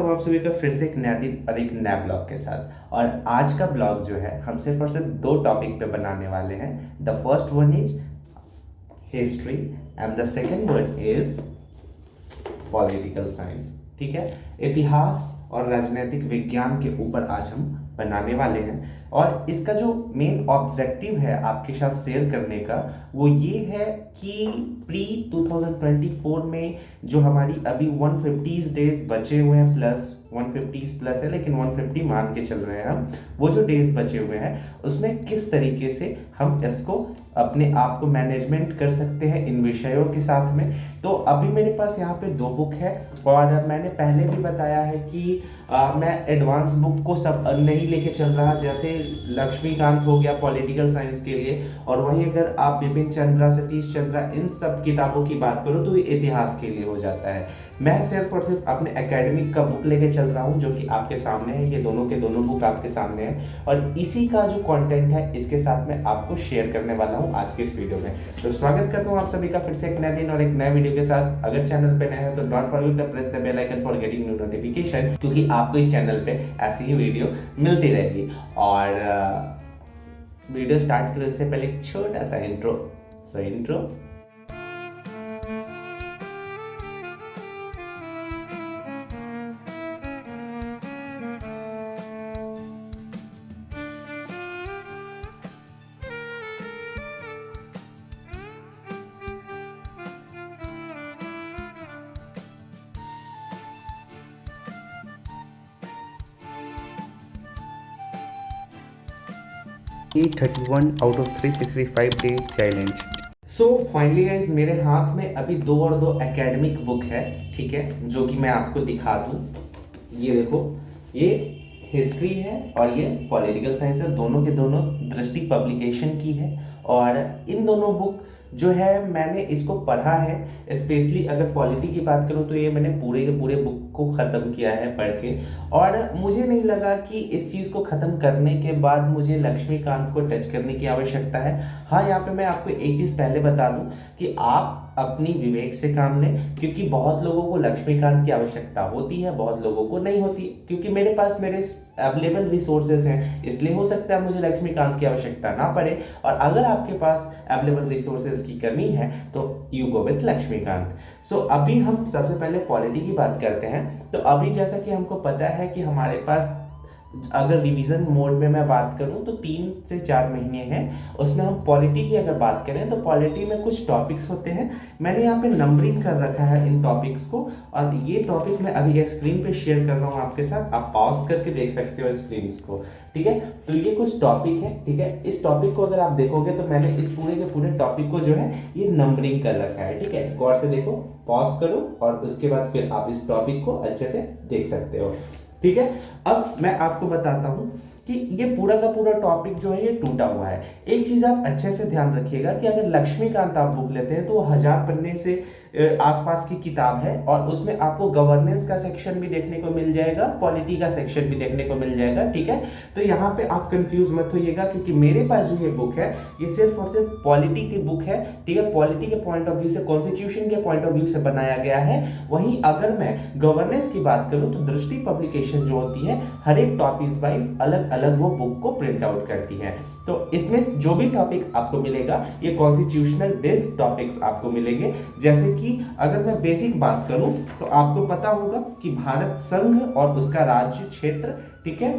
हूँ आप सभी का फिर से एक नया दिन और एक नया ब्लॉग के साथ। और आज का ब्लॉग जो है हम सिर्फ और सिर्फ दो टॉपिक पे बनाने वाले हैं। The first one is history and the second one is political science. ठीक है, इतिहास और राजनीतिक विज्ञान के ऊपर आज हम बनाने वाले हैं। और इसका जो मेन ऑब्जेक्टिव है आपके साथ शेयर करने का वो ये है कि प्री 2024 में जो हमारी अभी 150 डेज बचे हुए हैं, प्लस 150 प्लस है लेकिन 150 मान के चल रहे हैं हम, वो जो डेज बचे हुए हैं उसमें किस तरीके से हम इसको अपने आप को मैनेजमेंट कर सकते हैं इन विषयों के साथ में। तो अभी मेरे पास यहाँ पे दो बुक है और मैंने पहले भी बताया है कि मैं एडवांस बुक को सब नहीं लेके चल रहा, जैसे लक्ष्मीकांत हो गया पॉलिटिकल साइंस के लिए, और वहीं अगर आप बिपिन चंद्रा, सतीश चंद्रा इन सब किताबों की बात करो तो ये इतिहास के लिए हो जाता है। मैं सिर्फ और सिर्फ अपने एकेडमिक का बुक लेके चल रहा हूँ जो कि आपके सामने है। ये दोनों के दोनों बुक आपके सामने है और इसी का जो कंटेंट है इसके साथ मैं आपको शेयर करने वाला हूँ आज के इस वीडियो में। तो स्वागत करता हूँ आप सभी का फिर से एक नया दिन और एक नए वीडियो के साथ। अगर चैनल पे नए हैं तो don't forget to press the bell icon for getting new notification, क्योंकि आपको इस चैनल पे ऐसी ही वीडियो मिलती रहेगी। और वीडियो स्टार्ट करने से पहले एक छोटा सा intro. E31 out of 365 day challenge। So finally guys मेरे हाथ में अभी दो और दो एकेडमिक बुक है, ठीक है, जो कि मैं आपको दिखा दूं। ये देखो, ये हिस्ट्री है और ये पॉलिटिकल साइंस है। दोनों के दोनों दृष्टि पब्लिकेशन की है और इन दोनों बुक जो है मैंने इसको पढ़ा है। स्पेशली अगर पॉलिटी की बात करूं तो ये मैंने पूरे के पूरे बुक को ख़त्म किया है पढ़ के, और मुझे नहीं लगा कि इस चीज़ को ख़त्म करने के बाद मुझे लक्ष्मीकांत को टच करने की आवश्यकता है। हाँ, यहाँ पे मैं आपको एक चीज़ पहले बता दूं कि आप अपनी विवेक से काम लें, क्योंकि बहुत लोगों को लक्ष्मीकांत की आवश्यकता होती है, बहुत लोगों को नहीं होती। क्योंकि मेरे पास मेरे अवेलेबल रिसोर्सेज हैं, इसलिए हो सकता है मुझे लक्ष्मीकांत की आवश्यकता ना पड़े। और अगर आपके पास अवेलेबल रिसोर्सेज की कमी है तो यू गो विथ लक्ष्मीकांत। सो अभी हम सबसे पहले पॉलिटी की बात करते हैं। तो अभी जैसा कि हमको पता है कि हमारे पास अगर रिवीजन मोड में मैं बात करूं तो 3 से 4 महीने हैं। उसमें हम पॉलिटी की अगर बात करें तो पॉलिटी में कुछ टॉपिक्स होते हैं। मैंने यहाँ पे नंबरिंग कर रखा है इन टॉपिक्स को, और ये टॉपिक मैं अभी स्क्रीन पे शेयर कर रहा हूँ आपके साथ। आप पॉज करके देख सकते हो स्क्रीन को, ठीक है। तो ये कुछ टॉपिक है, ठीक है। इस टॉपिक को अगर आप देखोगे तो मैंने इस पूरे के पूरे टॉपिक को जो है ये नंबरिंग कर रखा है, ठीक है। गौर से देखो, पॉज करो और उसके बाद फिर आप इस टॉपिक को अच्छे से देख सकते हो, ठीक है। अब मैं आपको बताता हूं कि ये पूरा का पूरा टॉपिक जो है ये टूटा हुआ है। एक चीज आप अच्छे से ध्यान रखिएगा कि अगर लक्ष्मीकांत आप बुक लेते हैं तो 1000 पन्ने से आसपास की किताब है, और उसमें आपको गवर्नेंस का सेक्शन भी देखने को मिल जाएगा, पॉलिटी का सेक्शन भी देखने को मिल जाएगा, ठीक है। तो यहाँ पे आप कंफ्यूज मत होइएगा, क्योंकि मेरे पास जो ये बुक है ये सिर्फ और सिर्फ पॉलिटी की बुक है, ठीक है। पॉलिटी के पॉइंट ऑफ व्यू से, कॉन्स्टिट्यूशन के पॉइंट ऑफ व्यू से बनाया गया है। वहीं अगर मैं गवर्नेंस की बात करूं तो दृष्टि पब्लिकेशन जो होती है हर एक टॉपिक वाइज अलग अलग वो बुक को प्रिंट आउट करती है। तो इसमें जो भी टॉपिक आपको मिलेगा ये कॉन्स्टिट्यूशनल बेस्ड टॉपिक्स आपको मिलेंगे। जैसे कि अगर मैं बेसिक बात करूं तो आपको पता होगा कि भारत संघ और उसका राज्य क्षेत्र, ठीक है,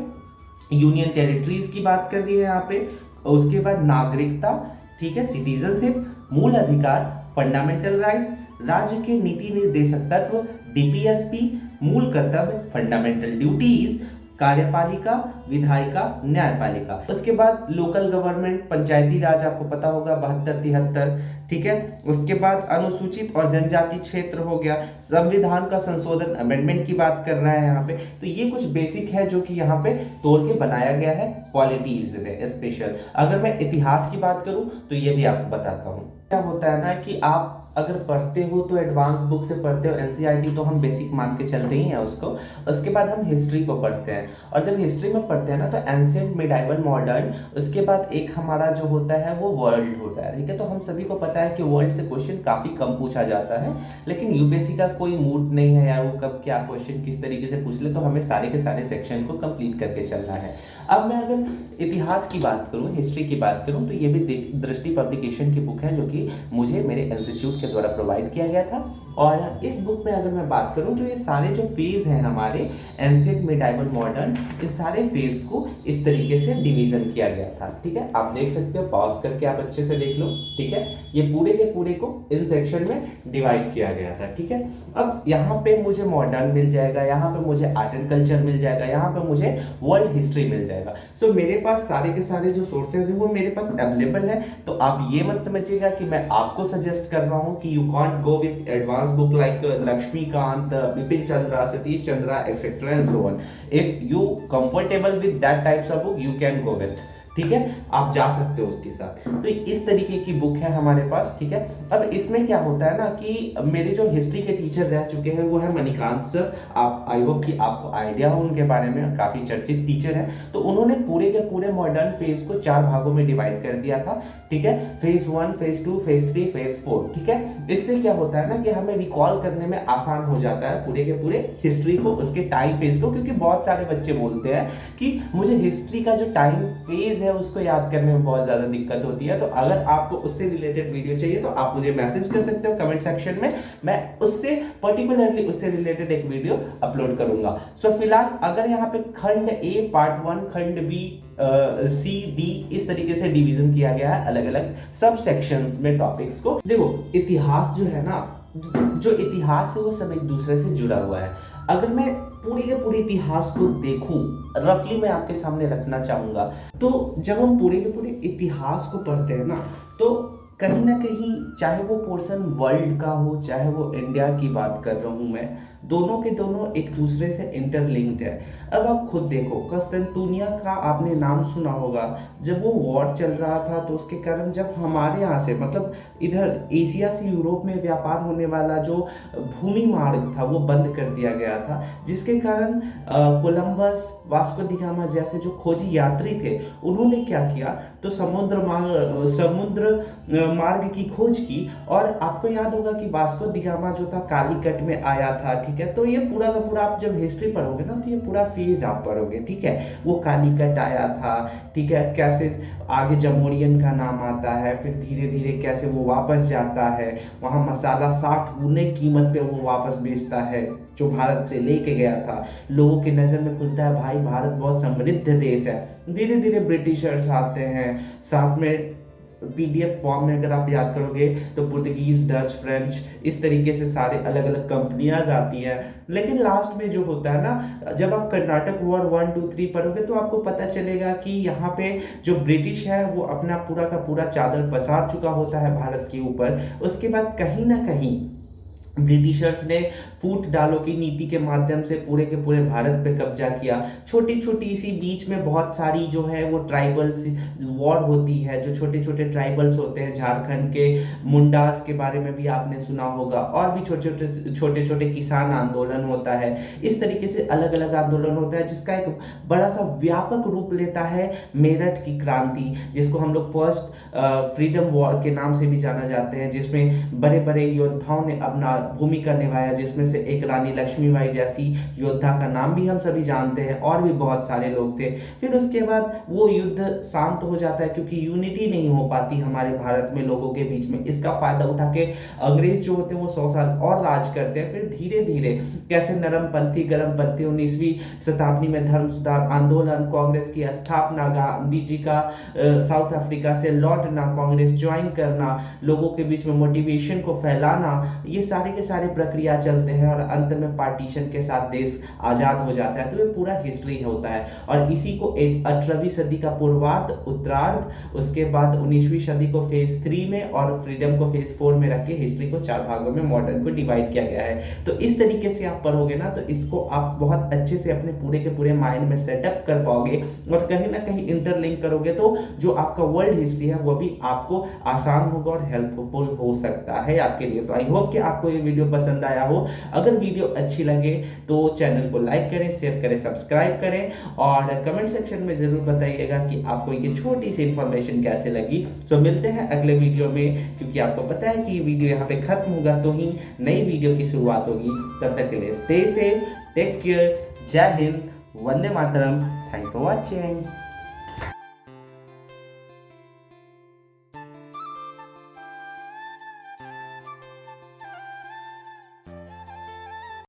यूनियन टेरिटरीज की बात कर रही है यहाँ पे। उसके बाद नागरिकता, ठीक है, सिटीजनशिप, मूल अधिकार, फंडामेंटल राइट्स, राज्य के नीति निर्देशक तत्व, डीपीएसपी, मूल कर्तव्य, फंडामेंटल ड्यूटीज, कार्यपालिका, विधायिका, न्यायपालिका। उसके बाद लोकल गवर्नमेंट, पंचायती राज आपको पता होगा 72-73, ठीक है। उसके बाद अनुसूचित और जनजाति क्षेत्र हो गया, संविधान का संशोधन अमेंडमेंट की बात कर रहा है यहाँ पे। तो ये कुछ बेसिक है जो कि यहाँ पे तोड़ के बनाया गया है पॉलिटीज में स्पेशल। अगर मैं इतिहास की बात करूँ तो ये भी आपको बताता हूँ। क्या होता है ना कि आप अगर पढ़ते हो तो एडवांस बुक से पढ़ते हो, एनसीईआरटी तो हम बेसिक मान के चलते ही हैं उसको। उसके बाद हम हिस्ट्री को पढ़ते हैं, और जब हिस्ट्री में पढ़ते हैं ना तो एंशिएंट, मिडाइवल, मॉडर्न, उसके बाद एक हमारा जो होता है वो वर्ल्ड होता है, ठीक है। तो हम सभी को पता है कि वर्ल्ड से क्वेश्चन काफ़ी कम पूछा जाता है, लेकिन यूपीएससी का कोई मूड नहीं है यार वो कब क्या क्वेश्चन किस तरीके से पूछ ले, तो हमें सारे के सारे सेक्शन को कंप्लीट करके चलना है। अब मैं अगर इतिहास की बात करूं, हिस्ट्री की बात करूं, तो ये भी दृष्टि पब्लिकेशन की बुक है जो कि मुझे मेरे इंस्टीट्यूट के द्वारा प्रोवाइड किया गया था। और इस बुक में अगर मैं बात करूं तो ये सारे जो फेज हैं हमारे एंशिएंट, मिडाइवल, मॉडर्न, इन सारे फेज को इस तरीके से डिवीजन किया गया था, ठीक है। आप देख सकते हो, पॉज करके आप अच्छे से देख लो, ठीक है। ये पूरे के पूरे को इन सेक्शन में डिवाइड किया गया था, ठीक है। अब यहाँ पे मुझे मॉडर्न मिल जाएगा, यहाँ पे मुझे आर्ट एंड कल्चर मिल जाएगा, यहाँ पे मुझे वर्ल्ड हिस्ट्री मिल जाएगा। सो मेरे पास सारे के सारे जो सोर्सेज हैं वो मेरे पास अवेलेबल है। तो आप ये मत समझिएगा कि मैं आपको सजेस्ट कर रहा हूँ कि you can't go with advance book like Laxmikanth, Bipin Chandra, Satish Chandra, etcetera and so on. If you comfortable with that types of book you can go with, ठीक है, आप जा सकते हो उसके साथ। तो इस तरीके की बुक है हमारे पास, ठीक है। अब इसमें क्या होता है ना कि मेरे जो हिस्ट्री के टीचर रह चुके हैं वो है मणिकांत सर। आप आई होप कि आपको आइडिया हो उनके बारे में, काफी चर्चित टीचर हैं। तो उन्होंने पूरे के पूरे मॉडर्न फेज को 4 भागों में डिवाइड कर दिया था, ठीक है। फेज 1, फेज 2, फेज 3, फेज 4, ठीक है। इससे क्या होता है ना कि हमें रिकॉल करने में आसान हो जाता है पूरे के पूरे हिस्ट्री को, उसके टाइम फेज को, क्योंकि बहुत सारे बच्चे बोलते हैं कि मुझे हिस्ट्री का जो टाइम फेज उसको याद करने में बहुत ज्यादा दिक्कत होती है। तो अगर आपको उससे रिलेटेड वीडियो चाहिए तो आप मुझे मैसेज कर सकते हो कमेंट सेक्शन में, मैं उससे पर्टिकुलरली उससे रिलेटेड एक वीडियो अपलोड करूंगा। सो फिलहाल अगर यहाँ पे खंड ए पार्ट 1, खंड बी, सी, डी, इस तरीके से डिवीजन किया गया है अलग अलग सब सेक्शंस में टॉपिक्स को। देखो इतिहास जो है ना, जो इतिहास है वो सब एक दूसरे से जुड़ा हुआ है। अगर मैं पूरे के पूरे इतिहास को देखूं, रफली मैं आपके सामने रखना चाहूंगा, तो जब हम पूरे के पूरे इतिहास को पढ़ते हैं ना तो कहीं ना कहीं, चाहे वो पोर्शन वर्ल्ड का हो चाहे वो इंडिया की बात कर रहा हूं मैं, दोनों के दोनों एक दूसरे से इंटरलिंक्ड है। अब आप खुद देखो, कस्तूरबा का आपने नाम सुना होगा। जब वो वॉर चल रहा था तो उसके कारण जब हमारे यहाँ से, मतलब इधर एशिया से यूरोप में व्यापार होने वाला जो भूमि मार्ग था वो बंद कर दिया गया था, जिसके कारण कोलंबस, वास्को डी गामा जैसे जो खोजी यात्री थे उन्होंने क्या किया, तो समुद्र मार्ग की खोज की। और आपको याद होगा कि वास्को डी गामा जो था कालीकट में आया था, ठीक है। तो ये पूरा का पूरा आप जब हिस्ट्री पढ़ोगे ना तो ये पूरा फेज आप पढ़ोगे, ठीक है। वो कालीकट आया था, ठीक है, कैसे आगे जमोरियन का नाम आता है, फिर धीरे धीरे कैसे वो वापस जाता है, वहाँ मसाला 60 गुने कीमत पे वो वापस बेचता है जो भारत से लेके गया था। लोगों की नज़र में खुलता है भाई भारत बहुत समृद्ध देश है। धीरे धीरे ब्रिटिशर्स आते हैं, साथ में पीडीएफ फॉर्म में अगर आप याद करोगे तो पुर्तगीज, डच, फ्रेंच, इस तरीके से सारे अलग अलग कंपनियां आती हैं। लेकिन लास्ट में जो होता है ना, जब आप कर्नाटक वॉर 1, 2, 3 पढ़ोगे तो आपको पता चलेगा कि यहाँ पे जो ब्रिटिश है वो अपना पूरा का पूरा चादर पसार चुका होता है भारत के ऊपर। उसके बाद कहीं ना कहीं ब्रिटिशर्स ने फूट डालो की नीति के माध्यम से पूरे के पूरे भारत पे कब्जा किया। छोटी छोटी इसी बीच में बहुत सारी जो है वो ट्राइबल्स वॉर होती है, जो छोटे छोटे ट्राइबल्स होते हैं, झारखंड के मुंडास के बारे में भी आपने सुना होगा, और भी छोटे छोटे किसान आंदोलन होता है। इस तरीके से अलग अलग आंदोलन होता है जिसका एक बड़ा सा व्यापक रूप लेता है मेरठ की क्रांति, जिसको हम लोग फर्स्ट फ्रीडम वॉर के नाम से भी जाना जाते हैं, जिसमें बड़े बड़े योद्धाओं ने अपना भूमिका निभाया, जिसमें से एक रानी लक्ष्मीबाई जैसी योद्धा का नाम भी हम सभी जानते हैं, और भी बहुत सारे लोग थे। फिर उसके बाद वो युद्ध शांत हो जाता है क्योंकि यूनिटी नहीं हो पाती हमारे भारत में लोगों के बीच में। इसका फायदा उठा के अंग्रेज जो होते हैं वो 100 साल और राज करते हैं। फिर धीरे धीरे कैसे नरमपंथी गरमपंथी 19वीं शताब्दी में धर्म सुधार आंदोलन, कांग्रेस की स्थापना, गांधी जी का साउथ अफ्रीका से लौटना, कांग्रेस ज्वाइन करना, लोगों के बीच में मोटिवेशन को फैलाना, ये सारे के सारे प्रक्रिया चलते हैं और अंत में पार्टीशन के साथ देश आज़ाद हो जाता है। तो ये पूरा हिस्ट्री होता है और इसी को 18वीं सदी का पूर्वार्ध, उत्तरार्ध, उसके बाद 19वीं सदी को फेज 3 में और फ्रीडम को फेज 4 में रख के हिस्ट्री को 4 भागों में मॉडर्न को डिवाइड किया गया है। तो इस तरीके से आप पढ़ोगे ना तो इसको आप बहुत अच्छे से अपने पूरे के पूरे माइंड में सेटअप कर पाओगे और कहीं ना कहीं इंटरलिंक करोगे तो जो आपका वर्ल्ड हिस्ट्री है वो भी आपको आसान होगा और हेल्पफुल हो सकता है आपके लिए। तो आई होप कि आपको ये वीडियो पसंद आया हो। अगर वीडियो अच्छी लगे तो चैनल को लाइक करें, शेयर करें, सब्सक्राइब करें और कमेंट सेक्शन में जरूर बताइएगा कि आपको ये छोटी सी इंफॉर्मेशन कैसे लगी। तो मिलते हैं अगले वीडियो में, क्योंकि आपको पता है कि ये वीडियो यहाँ पे खत्म होगा तो ही नई वीडियो की शुरुआत होगी। तब तक के लिए स्टे सेफ, टेक केयर, जय Hind, Vande Mataram, thanks for watching.